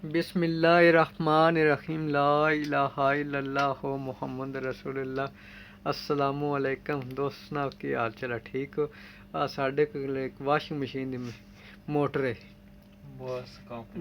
बिस्मिल्लाहिर्रहमानिर्रहीम ला इलाहा इल्लल्लाह मुहम्मद रसूलुल्लाह अस्सलामु अलैकुम। दोस्त सनाओ की हाल चाल है, ठीक हो? साढ़े कोल एक वाशिंग मशीन दी मोटर है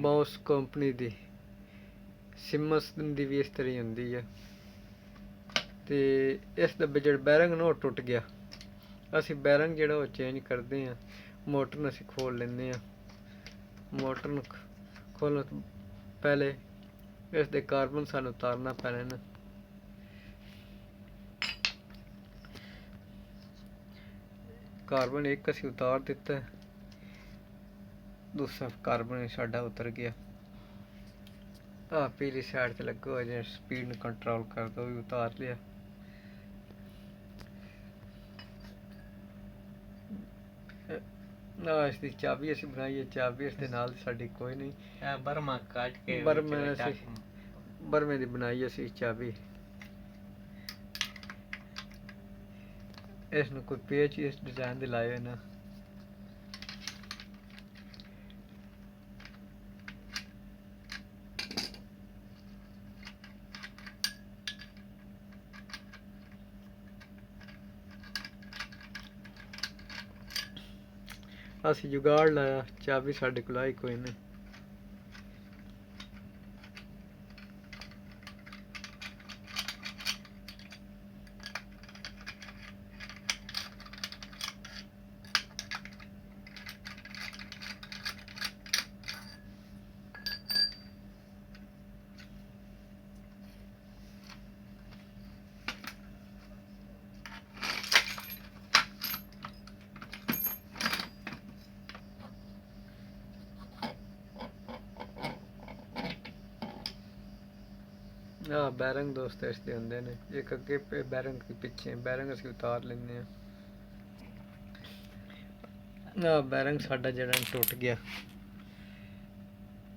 बॉस कंपनी दी। सिमस दी भी इस तरह होंदी है ते इस डब्बे जेह्ड़ा बैरंग ना ओह् टुट गया। ਅਸੀਂ बैरंग ਜਿਹੜਾ ਉਹ ਚੇਂਜ ਕਰਦੇ ਹਾਂ। ਮੋਟਰ ਨੂੰ ਅਸੀਂ ਖੋਲ ਲੈਂਦੇ ਹਾਂ। ਮੋਟਰ ਨੂੰ ਖੋਲ੍ਹਣ ਤੋਂ ਪਹਿਲੇ ਇਸ ਦੇ ਕਾਰਬਨ ਸਾਨੂੰ ਉਤਾਰਨਾ ਪੈਣੇ ਨੇ। ਕਾਰਬਨ ਇੱਕ ਅਸੀਂ ਉਤਾਰ ਦਿੱਤਾ, ਦੂਸਰਾ ਕਾਰਬਨ ਸਾਡਾ ਉਤਰ ਗਿਆ। ਪੀਲੀ ਸਾਈਡ ਤੇ ਲੱਗਾ ਹੋਇਆ ਜਿਹੜਾ ਸਪੀਡ ਨੂੰ ਕੰਟਰੋਲ ਕਰਦਾ ਉਹ ਵੀ ਉਤਾਰ ਲਿਆ। ਇਸ ਦੀ ਚਾਬੀ ਅਸੀਂ ਬਣਾਈ ਹੈ, ਚਾਬੀ ਇਸ ਦੇ ਨਾਲ ਸਾਡੀ ਕੋਈ ਨਹੀਂ। ਬਰਮਾ ਕੱਟ ਕੇ ਬਰਮੇ ਦੀ ਬਣਾਈ ਅਸੀਂ ਚਾਬੀ। ਇਸ ਨੂੰ ਕੋਈ ਪੇਚ ਇਸ ਡਿਜ਼ਾਈਨ ਦੇ ਲਾਏ ਹੋਏ ਨਾ। ਅਸੀਂ ਜੁਗਾੜ ਲਾਇਆ, ਚਾਬੀ ਸਾਡੇ ਕੋਲ ਆਈ ਕੋਈ ਨਹੀਂ। बैरंग दोस्त इसके होंगे ने, एक अगे पे बैरंग पिछे बैरंग असी उतार लेंगे। बैरंग साडा जड़ा टुट गया,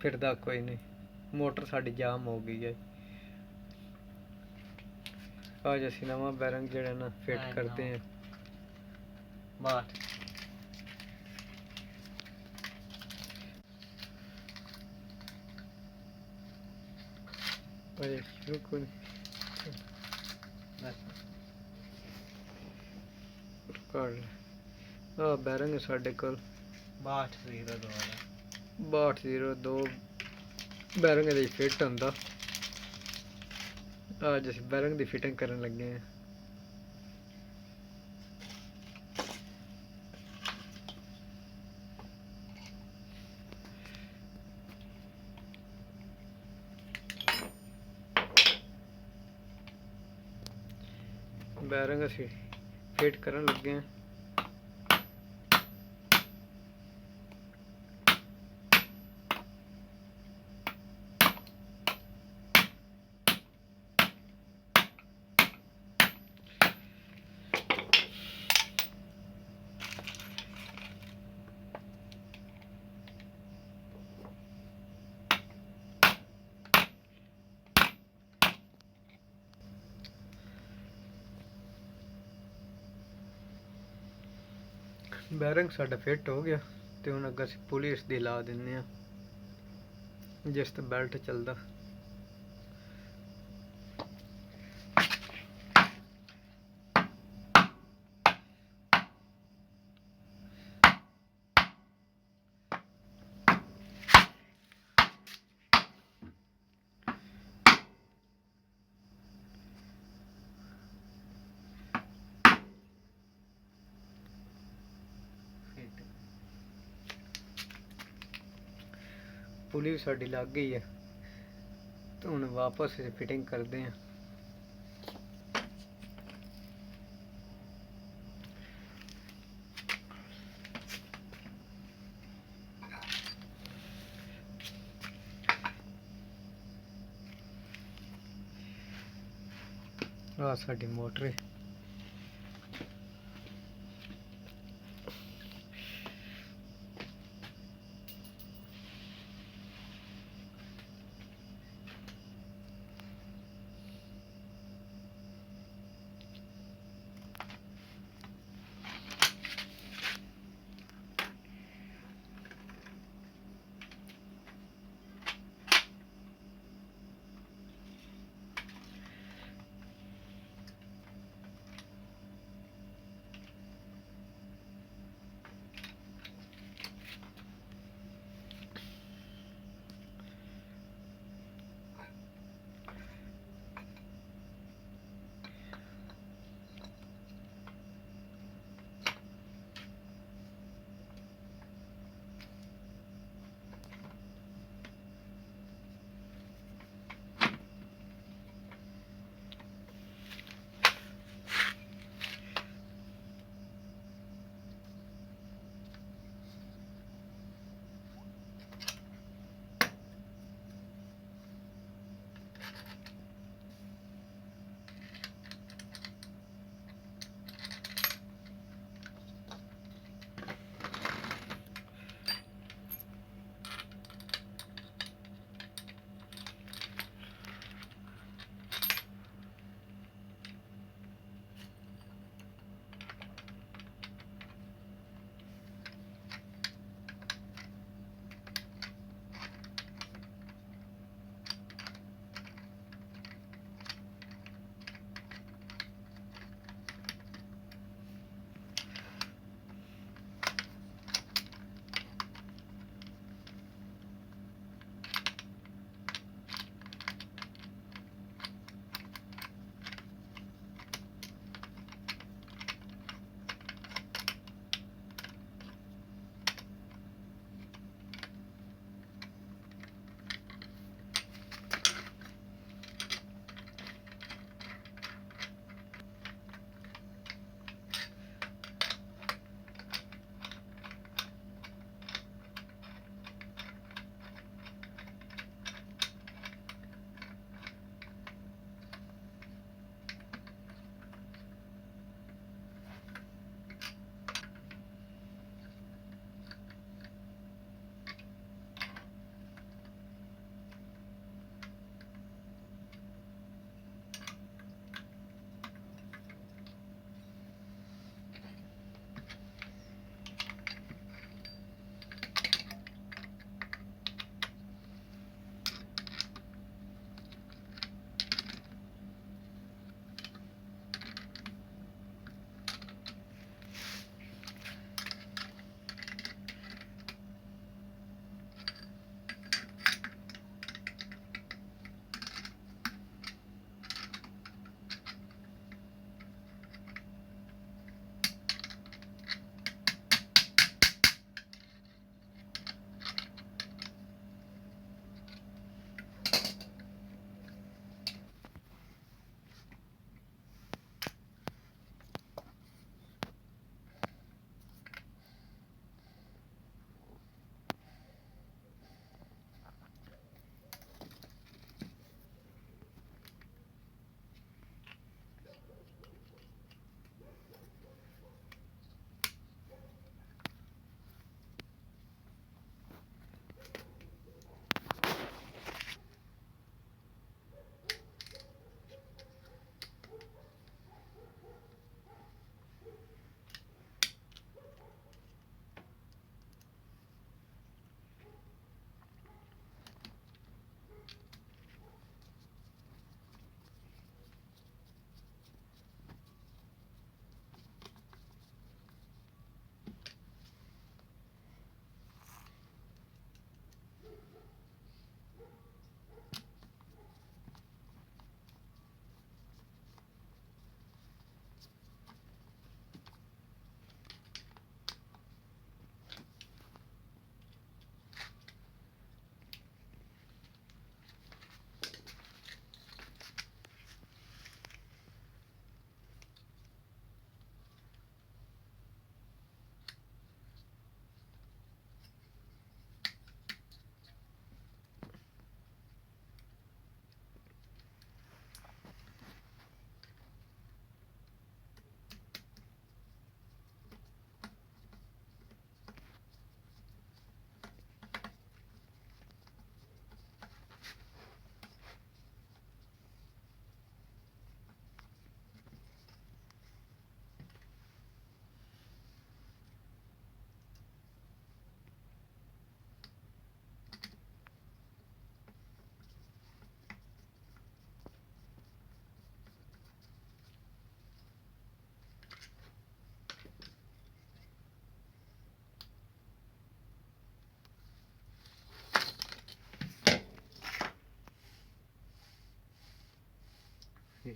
फिरदा कोई नहीं। मोटर साडी जाम हो गई है। आज असी नवा बैरंग जड़ा ना फिट करते हैं। बैरंग साढ़े को 6202 बैरंग फिट होंदा। अज असी बैरंग की फिटिंग करन लगे हैं। बैरंग असी फिट करन लगे हैं। बैरंग साडा फिट हो गया तो हुण अगर असीं पुली इस दी ला दिंदे आ, जिस ते बैल्ट चलदा। पुली भी साड़ी लग गई है तो हुण वापस फिटिंग करते हैं। साड़ी मोटर है।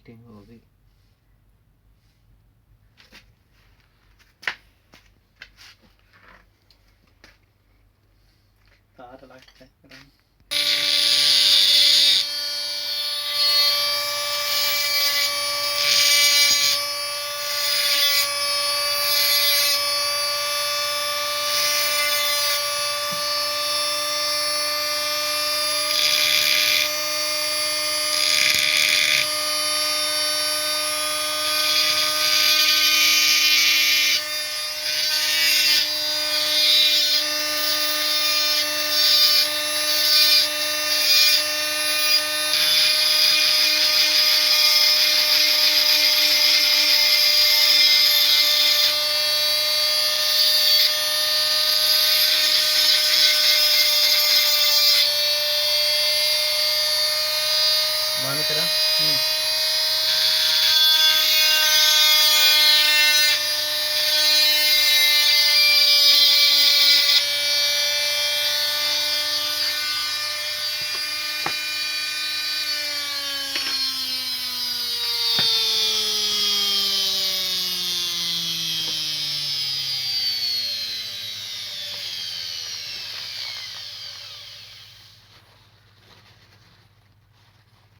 ਫਿਟਿੰਗ ਹੋ ਗਈ। ਤਾਰ ਲੱਗ ਚੈੱਕ ਕਰਾਂ।